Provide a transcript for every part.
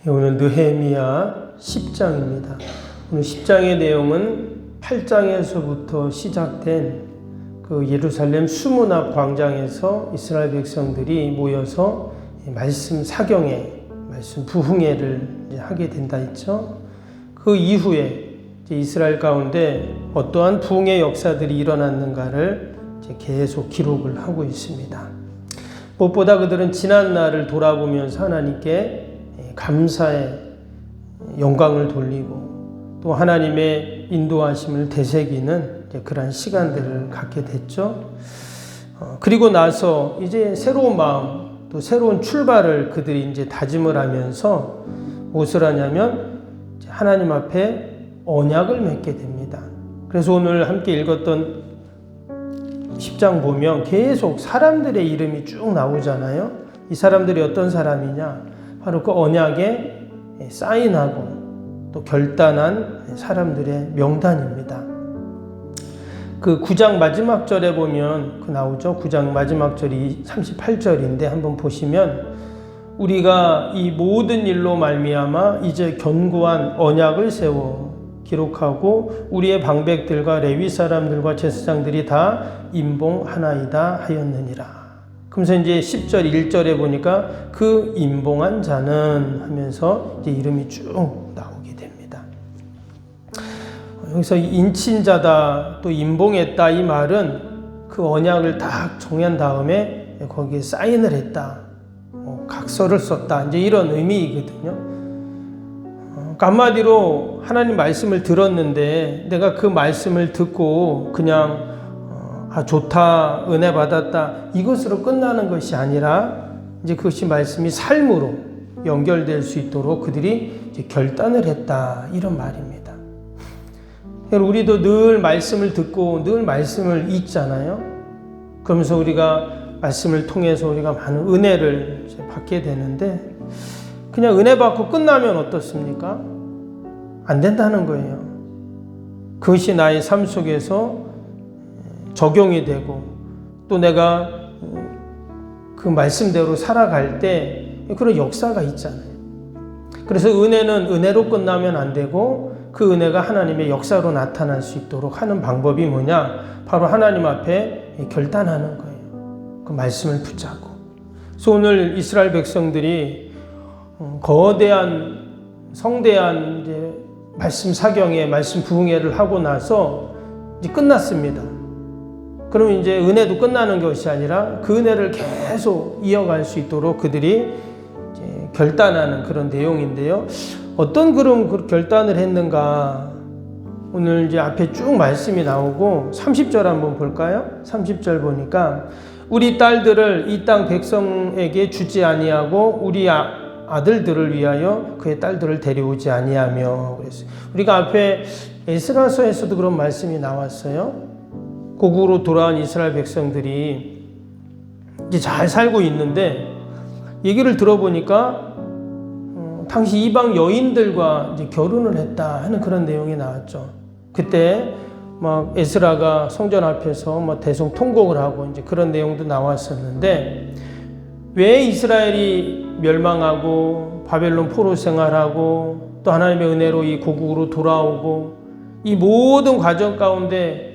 오늘 느헤미야 10장입니다. 오늘 10장의 내용은 8장에서부터 시작된 그 예루살렘 수문앞 광장에서 이스라엘 백성들이 모여서 말씀 사경회, 말씀 부흥회를 하게 된다 했죠. 그 이후에 이스라엘 가운데 어떠한 부흥의 역사들이 일어났는가를 계속 기록을 하고 있습니다. 무엇보다 그들은 지난 날을 돌아보면서 하나님께 감사의 영광을 돌리고 또 하나님의 인도하심을 되새기는 그러한 시간들을 갖게 됐죠. 그리고 나서 이제 새로운 마음, 또 새로운 출발을 그들이 이제 다짐을 하면서 무엇을 하냐면 하나님 앞에 언약을 맺게 됩니다. 그래서 오늘 함께 읽었던 10장 보면 계속 사람들의 이름이 쭉 나오잖아요. 이 사람들이 어떤 사람이냐? 바로 그 언약에 사인하고 또 결단한 사람들의 명단입니다. 그 9장 마지막 절에 보면 그 나오죠. 9장 마지막 절이 38절인데 한번 보시면 우리가 이 모든 일로 말미암아 이제 견고한 언약을 세워 기록하고 우리의 방백들과 레위 사람들과 제사장들이 다 임봉하나이다 하였느니라. 그러면서 이제 10절 1절에 보니까 그 임봉한 자는 하면서 이제 이름이 쭉 나오게 됩니다. 여기서 인친자다 또 임봉했다 이 말은 그 언약을 딱 정한 다음에 거기에 사인을 했다, 각서를 썼다, 이제 이런 의미이거든요. 한마디로 하나님 말씀을 들었는데 내가 그 말씀을 듣고 그냥 좋다, 은혜 받았다 이것으로 끝나는 것이 아니라 이제 그것이 말씀이 삶으로 연결될 수 있도록 그들이 이제 결단을 했다, 이런 말입니다. 우리도 늘 말씀을 듣고 늘 말씀을 읽잖아요. 그러면서 우리가 말씀을 통해서 우리가 많은 은혜를 받게 되는데 그냥 은혜 받고 끝나면 어떻습니까? 안 된다는 거예요. 그것이 나의 삶 속에서 적용이 되고 또 내가 그 말씀대로 살아갈 때 그런 역사가 있잖아요. 그래서 은혜는 은혜로 끝나면 안 되고 그 은혜가 하나님의 역사로 나타날 수 있도록 하는 방법이 뭐냐? 바로 하나님 앞에 결단하는 거예요. 그 말씀을 붙잡고. 그래서 오늘 이스라엘 백성들이 거대한 성대한 이제 말씀 사경회, 말씀 부흥회를 하고 나서 이제 끝났습니다. 그러면 이제 은혜도 끝나는 것이 아니라 그 은혜를 계속 이어갈 수 있도록 그들이 이제 결단하는 그런 내용인데요. 어떤 그런 결단을 했는가? 오늘 이제 앞에 쭉 말씀이 나오고 30절 한번 볼까요? 30절 보니까 우리 딸들을 이 땅 백성에게 주지 아니하고 우리 아들들을 위하여 그의 딸들을 데려오지 아니하며 그랬어요. 우리가 앞에 에스라서에서도 그런 말씀이 나왔어요. 고국으로 돌아온 이스라엘 백성들이 이제 잘 살고 있는데 얘기를 들어보니까 당시 이방 여인들과 이제 결혼을 했다 하는 그런 내용이 나왔죠. 그때 막 에스라가 성전 앞에서 막 대성통곡을 하고 이제 그런 내용도 나왔었는데 왜 이스라엘이 멸망하고 바벨론 포로 생활하고 또 하나님의 은혜로 이 고국으로 돌아오고 이 모든 과정 가운데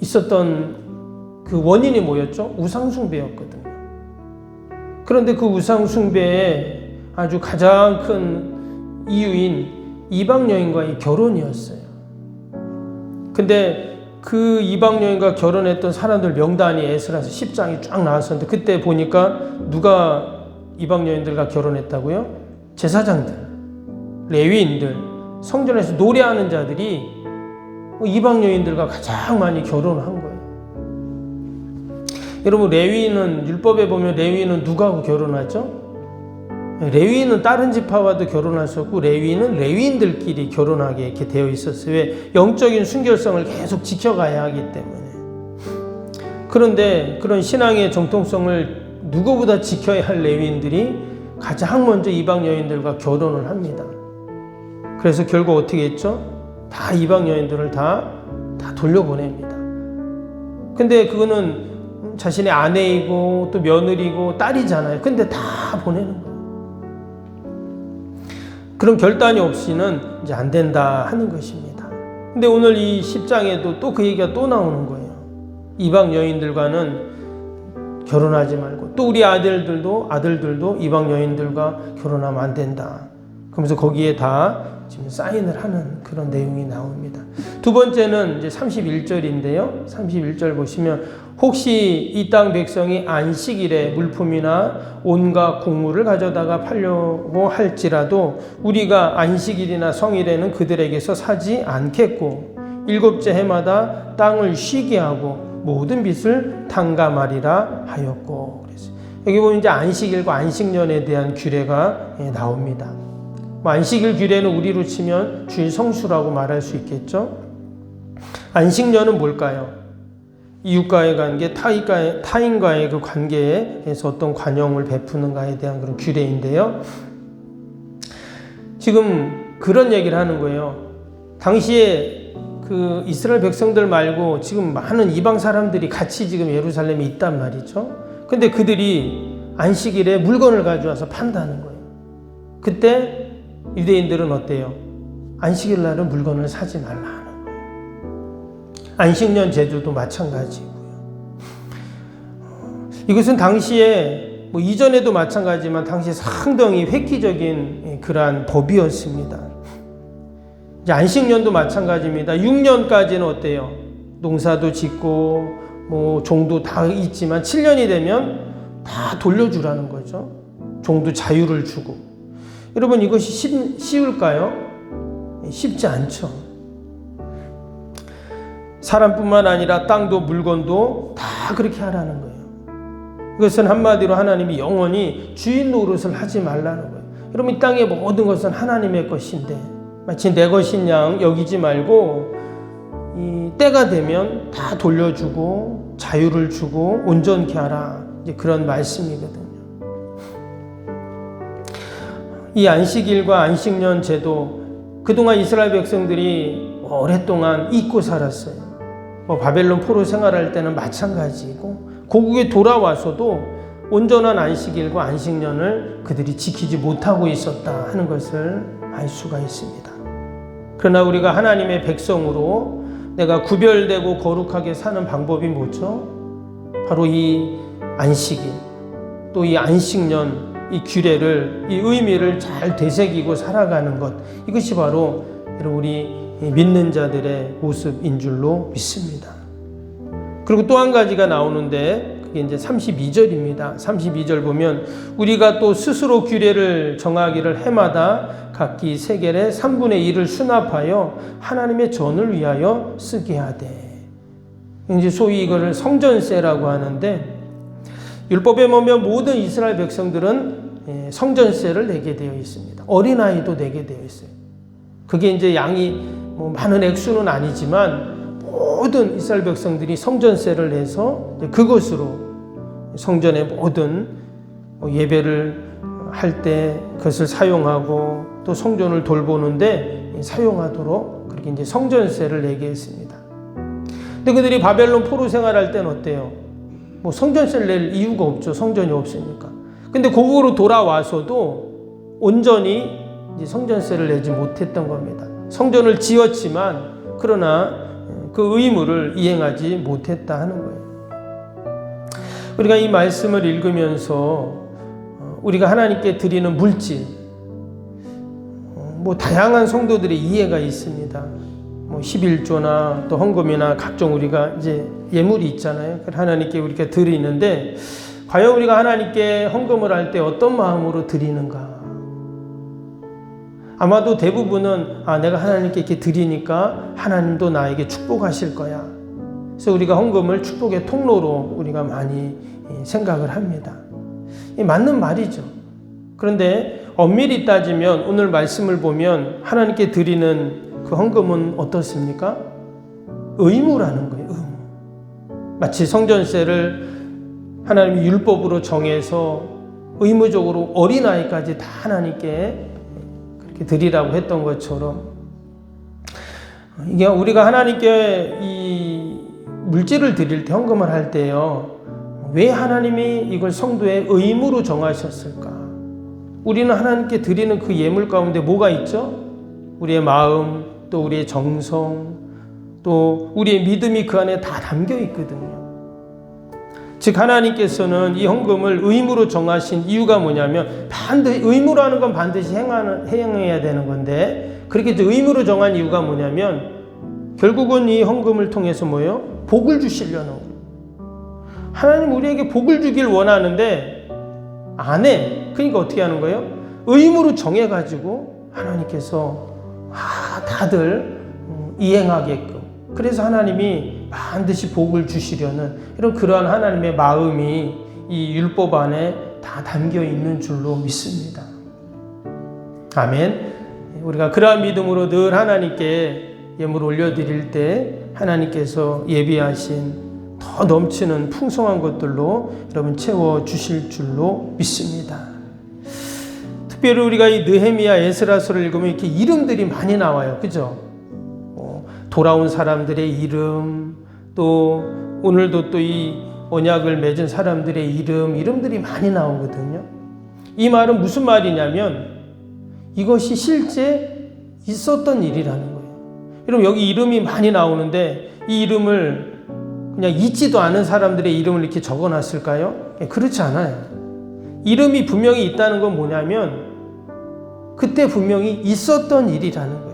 있었던 그 원인이 뭐였죠? 우상숭배였거든요. 그런데 그 우상숭배의 아주 가장 큰 이유인 이방 여인과의 결혼이었어요. 근데 그 이방 여인과 결혼했던 사람들 명단이 에스라서 10장이 쫙 나왔었는데 그때 보니까 누가 이방 여인들과 결혼했다고요? 제사장들, 레위인들, 성전에서 노래하는 자들이 이방 여인들과 가장 많이 결혼을 한 거예요. 여러분, 레위인은 율법에 보면 레위인은 누구하고 결혼하죠? 레위인은 다른 지파와도 결혼할 수 없고 레위인은 레위인들끼리 결혼하게 이렇게 되어 있었어요. 왜? 영적인 순결성을 계속 지켜가야 하기 때문에. 그런데 그런 신앙의 정통성을 누구보다 지켜야 할 레위인들이 가장 먼저 이방 여인들과 결혼을 합니다. 그래서 결국 어떻게 했죠? 다 이방 여인들을 다 돌려보냅니다. 근데 그거는 자신의 아내이고 또 며느리고 딸이잖아요. 근데 다 보내는 거예요. 그런 결단이 없이는 이제 안 된다 하는 것입니다. 근데 오늘 이 10장에도 또 그 얘기가 또 나오는 거예요. 이방 여인들과는 결혼하지 말고, 또 우리 아들들도 이방 여인들과 결혼하면 안 된다. 그러면서 거기에 다 지금 사인을 하는 그런 내용이 나옵니다. 두 번째는 이제 31절인데요. 31절 보시면 혹시 이 땅 백성이 안식일에 물품이나 온갖 곡물을 가져다가 팔려고 할지라도 우리가 안식일이나 성일에는 그들에게서 사지 않겠고 일곱째 해마다 땅을 쉬게 하고 모든 빚을 탕감하리라 하였고. 그래서 여기 보면 이제 안식일과 안식년에 대한 규례가 나옵니다. 안식일 규례는 우리로 치면 주일 성수라고 말할 수 있겠죠. 안식년은 뭘까요? 이웃과의 관계, 타인과의 그 관계에서 어떤 관용을 베푸는가에 대한 그런 규례인데요. 지금 그런 얘기를 하는 거예요. 당시에 그 이스라엘 백성들 말고 지금 많은 이방 사람들이 같이 지금 예루살렘에 있단 말이죠. 근데 그들이 안식일에 물건을 가져와서 판다는 거예요. 그때 유대인들은 어때요? 안식일 날은 물건을 사지 말라 하는 거예요. 안식년 제도도 마찬가지고요. 이것은 당시에 뭐 이전에도 마찬가지지만 당시에 상당히 획기적인 그러한 법이었습니다. 이제 안식년도 마찬가지입니다. 6년까지는 어때요? 농사도 짓고 뭐 종도 다 있지만 7년이 되면 다 돌려주라는 거죠. 종도 자유를 주고. 여러분 이것이 쉬울까요? 쉽지 않죠. 사람뿐만 아니라 땅도 물건도 다 그렇게 하라는 거예요. 이것은 한마디로 하나님이 영원히 주인 노릇을 하지 말라는 거예요. 여러분 이 땅의 모든 것은 하나님의 것인데 마치 내 것인 양 여기지 말고 이 때가 되면 다 돌려주고 자유를 주고 온전케 하라. 이제 그런 말씀이거든요. 이 안식일과 안식년 제도 그동안 이스라엘 백성들이 오랫동안 잊고 살았어요. 바벨론 포로 생활할 때는 마찬가지고 고국에 돌아와서도 온전한 안식일과 안식년을 그들이 지키지 못하고 있었다 하는 것을 알 수가 있습니다. 그러나 우리가 하나님의 백성으로 내가 구별되고 거룩하게 사는 방법이 뭐죠? 바로 이 안식일, 또 이 안식년, 이 규례를, 이 의미를 잘 되새기고 살아가는 것, 이것이 바로 우리 믿는 자들의 모습인 줄로 믿습니다. 그리고 또 한 가지가 나오는데 그게 이제 32절입니다. 32절 보면 우리가 또 스스로 규례를 정하기를 해마다 각기 세겔의 3분의 1을 수납하여 하나님의 전을 위하여 쓰게 하되. 이제 소위 이거를 성전세라고 하는데 율법에 보면 모든 이스라엘 백성들은 성전세를 내게 되어 있습니다. 어린아이도 내게 되어 있어요. 그게 이제 양이 뭐 많은 액수는 아니지만 모든 이스라엘 백성들이 성전세를 내서 그것으로 성전의 모든 예배를 할 때 그것을 사용하고 또 성전을 돌보는데 사용하도록 그렇게 이제 성전세를 내게 했습니다. 근데 그들이 바벨론 포로 생활할 때는 어때요? 뭐 성전세를 낼 이유가 없죠. 성전이 없으니까. 근데 고국으로 돌아와서도 온전히 이제 성전세를 내지 못했던 겁니다. 성전을 지었지만 그러나 그 의무를 이행하지 못했다 하는 거예요. 우리가 이 말씀을 읽으면서 우리가 하나님께 드리는 물질, 뭐 다양한 성도들의 이해가 있습니다. 뭐 11조나 또 헌금이나 각종 우리가 이제 예물이 있잖아요. 하나님께 우리가 드리는데 과연 우리가 하나님께 헌금을 할 때 어떤 마음으로 드리는가? 아마도 대부분은 내가 하나님께 이렇게 드리니까 하나님도 나에게 축복하실 거야. 그래서 우리가 헌금을 축복의 통로로 우리가 많이 생각을 합니다. 맞는 말이죠. 그런데 엄밀히 따지면 오늘 말씀을 보면 하나님께 드리는 그 헌금은 어떻습니까? 의무라는 거예요. 의무. 마치 성전세를 하나님이 율법으로 정해서 의무적으로 어린아이까지 다 하나님께 그렇게 드리라고 했던 것처럼 이게 우리가 하나님께 이 물질을 드릴 때 헌금을 할 때요. 왜 하나님이 이걸 성도의 의무로 정하셨을까? 우리는 하나님께 드리는 그 예물 가운데 뭐가 있죠? 우리의 마음, 또 우리의 정성, 또 우리의 믿음이 그 안에 다 담겨 있거든요. 즉 하나님께서는 이 헌금을 의무로 정하신 이유가 뭐냐면, 반드시 의무라는 건 반드시 행해야 되는 건데, 그렇게 의무로 정한 이유가 뭐냐면 결국은 이 헌금을 통해서 뭐예요? 복을 주시려는 거예요. 하나님 우리에게 복을 주길 원하는데 안 해. 그러니까 어떻게 하는 거예요? 의무로 정해가지고 하나님께서 다들 이행하게끔, 그래서 하나님이 반드시 복을 주시려는 이런 그러한 하나님의 마음이 이 율법 안에 다 담겨 있는 줄로 믿습니다. 아멘. 우리가 그러한 믿음으로 늘 하나님께 예물 올려드릴 때 하나님께서 예비하신 더 넘치는 풍성한 것들로 여러분 채워주실 줄로 믿습니다. 특별히 우리가 이 느헤미야 에스라서를 읽으면 이렇게 이름들이 많이 나와요. 그죠? 돌아온 사람들의 이름, 또 오늘도 또 이 언약을 맺은 사람들의 이름들이 많이 나오거든요. 이 말은 무슨 말이냐면 이것이 실제 있었던 일이라는 거예요. 여러분 여기 이름이 많이 나오는데 이 이름을 그냥 있지도 않은 사람들의 이름을 이렇게 적어놨을까요? 그렇지 않아요. 이름이 분명히 있다는 건 뭐냐면 그때 분명히 있었던 일이라는 거예요.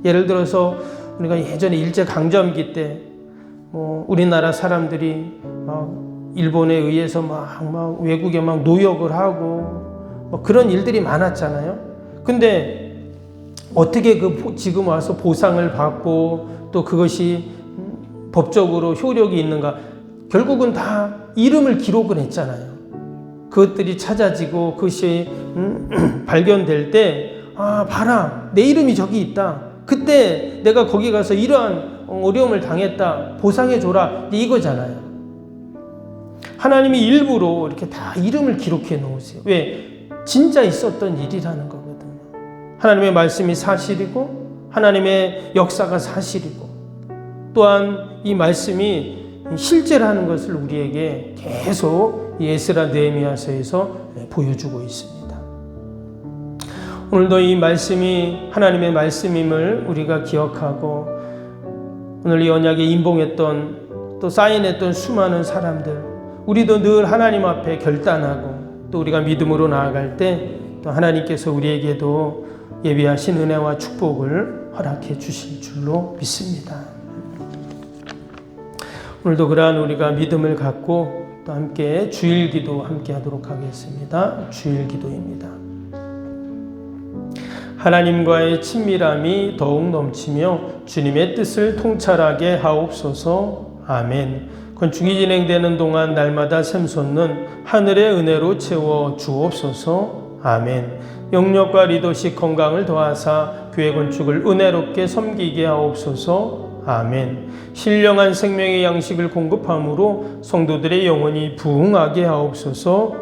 예를 들어서 우리가 예전에 일제강점기 때 우리나라 사람들이 막 일본에 의해서 막 외국에 막 노역을 하고 그런 일들이 많았잖아요. 근데 어떻게 지금 와서 보상을 받고 또 그것이 법적으로 효력이 있는가? 결국은 다 이름을 기록을 했잖아요. 그것들이 찾아지고 그것이 발견될 때 봐라, 내 이름이 저기 있다. 그때 내가 거기 가서 이러한 어려움을 당했다. 보상해줘라. 이거잖아요. 하나님이 일부러 이렇게 다 이름을 기록해 놓으세요. 왜? 진짜 있었던 일이라는 거거든요. 하나님의 말씀이 사실이고 하나님의 역사가 사실이고 또한 이 말씀이 실제라는 것을 우리에게 계속 에스라 느헤미야서에서 보여주고 있습니다. 오늘도 이 말씀이 하나님의 말씀임을 우리가 기억하고 오늘 이 언약에 임봉했던 또 사인했던 수많은 사람들, 우리도 늘 하나님 앞에 결단하고 또 우리가 믿음으로 나아갈 때 또 하나님께서 우리에게도 예비하신 은혜와 축복을 허락해 주실 줄로 믿습니다. 오늘도 그러한 우리가 믿음을 갖고 또 함께 주일기도 함께 하도록 하겠습니다. 주일기도입니다. 하나님과의 친밀함이 더욱 넘치며 주님의 뜻을 통찰하게 하옵소서. 아멘. 건축이 진행되는 동안 날마다 샘솟는 하늘의 은혜로 채워 주옵소서. 아멘. 영력과 리더십 건강을 더하사 교회 건축을 은혜롭게 섬기게 하옵소서. 아멘. 신령한 생명의 양식을 공급함으로 성도들의 영혼이 부흥하게 하옵소서.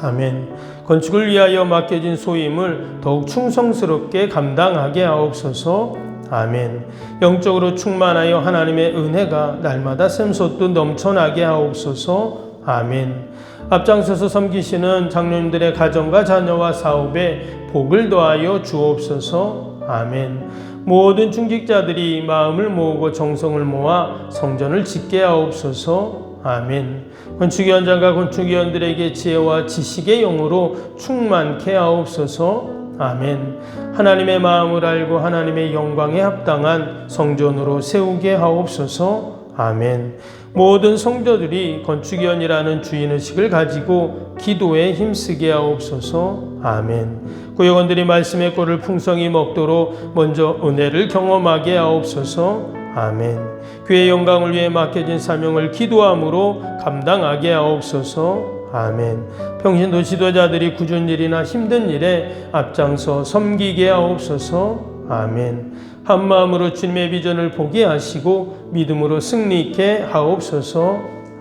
아멘. 건축을 위하여 맡겨진 소임을 더욱 충성스럽게 감당하게 하옵소서. 아멘. 영적으로 충만하여 하나님의 은혜가 날마다 샘솟듯 넘쳐나게 하옵소서. 아멘. 앞장서서 섬기시는 장로님들의 가정과 자녀와 사업에 복을 더하여 주옵소서. 아멘. 모든 중직자들이 마음을 모으고 정성을 모아 성전을 짓게 하옵소서. 아멘. 건축위원장과 건축위원들에게 지혜와 지식의 영으로 충만케 하옵소서. 아멘. 하나님의 마음을 알고 하나님의 영광에 합당한 성전으로 세우게 하옵소서. 아멘. 모든 성도들이 건축위원이라는 주인의식을 가지고 기도에 힘쓰게 하옵소서. 아멘. 구역원들이 말씀의 꼴을 풍성히 먹도록 먼저 은혜를 경험하게 하옵소서. 아멘. 교회의 영광을 위해 맡겨진 사명을 기도함으로 감당하게 하옵소서. 아멘. 평신도 지도자들이 굳은 일이나 힘든 일에 앞장서 섬기게 하옵소서. 아멘. 한마음으로 주님의 비전을 보게 하시고 믿음으로 승리케 하옵소서.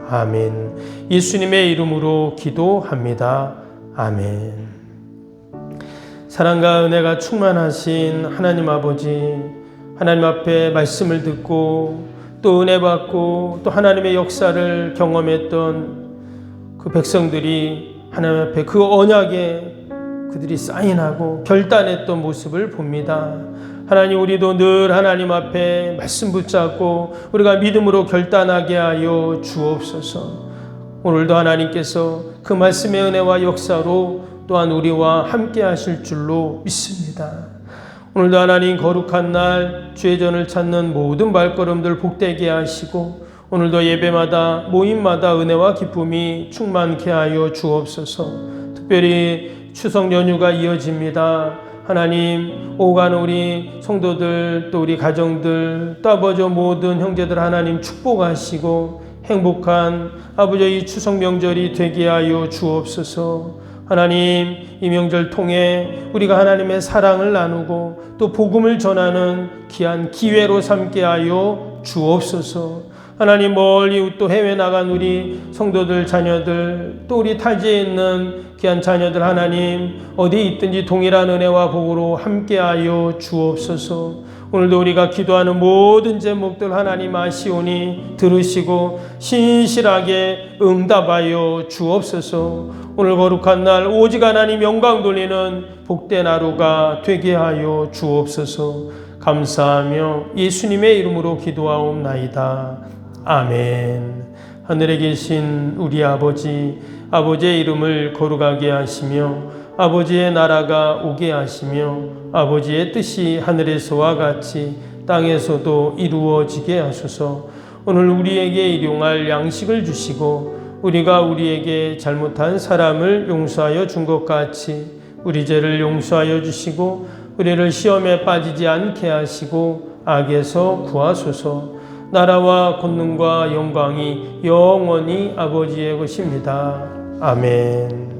아멘. 예수님의 이름으로 기도합니다. 아멘. 사랑과 은혜가 충만하신 하나님 아버지, 하나님 앞에 말씀을 듣고 또 은혜 받고 또 하나님의 역사를 경험했던 그 백성들이 하나님 앞에 그 언약에 그들이 사인하고 결단했던 모습을 봅니다. 하나님, 우리도 늘 하나님 앞에 말씀 붙잡고 우리가 믿음으로 결단하게 하여 주옵소서. 오늘도 하나님께서 그 말씀의 은혜와 역사로 또한 우리와 함께 하실 줄로 믿습니다. 오늘도 하나님, 거룩한 날 주의 전을 찾는 모든 발걸음들 복되게 하시고 오늘도 예배마다 모임마다 은혜와 기쁨이 충만케 하여 주옵소서. 특별히 추석 연휴가 이어집니다. 하나님, 오가는 우리 성도들, 또 우리 가정들, 또 아버지 모든 형제들 하나님 축복하시고 행복한 아버지 이 추석 명절이 되게 하여 주옵소서. 하나님, 이 명절 통해 우리가 하나님의 사랑을 나누고 또 복음을 전하는 귀한 기회로 삼게 하여 주옵소서. 하나님, 멀리 또 해외 나간 우리 성도들 자녀들, 또 우리 타지에 있는 귀한 자녀들 하나님, 어디에 있든지 동일한 은혜와 복으로 함께하여 주옵소서. 오늘도 우리가 기도하는 모든 제목들 하나님 아시오니 들으시고 신실하게 응답하여 주옵소서. 오늘 거룩한 날 오직 하나님 영광 돌리는 복된 하루가 되게 하여 주옵소서. 감사하며 예수님의 이름으로 기도하옵나이다. 아멘. 하늘에 계신 우리 아버지, 아버지의 이름을 거룩하게 하시며 아버지의 나라가 오게 하시며 아버지의 뜻이 하늘에서와 같이 땅에서도 이루어지게 하소서. 오늘 우리에게 일용할 양식을 주시고 우리가 우리에게 잘못한 사람을 용서하여 준 것 같이 우리 죄를 용서하여 주시고 우리를 시험에 빠지지 않게 하시고 악에서 구하소서. 나라와 권능과 영광이 영원히 아버지의 것입니다. 아멘.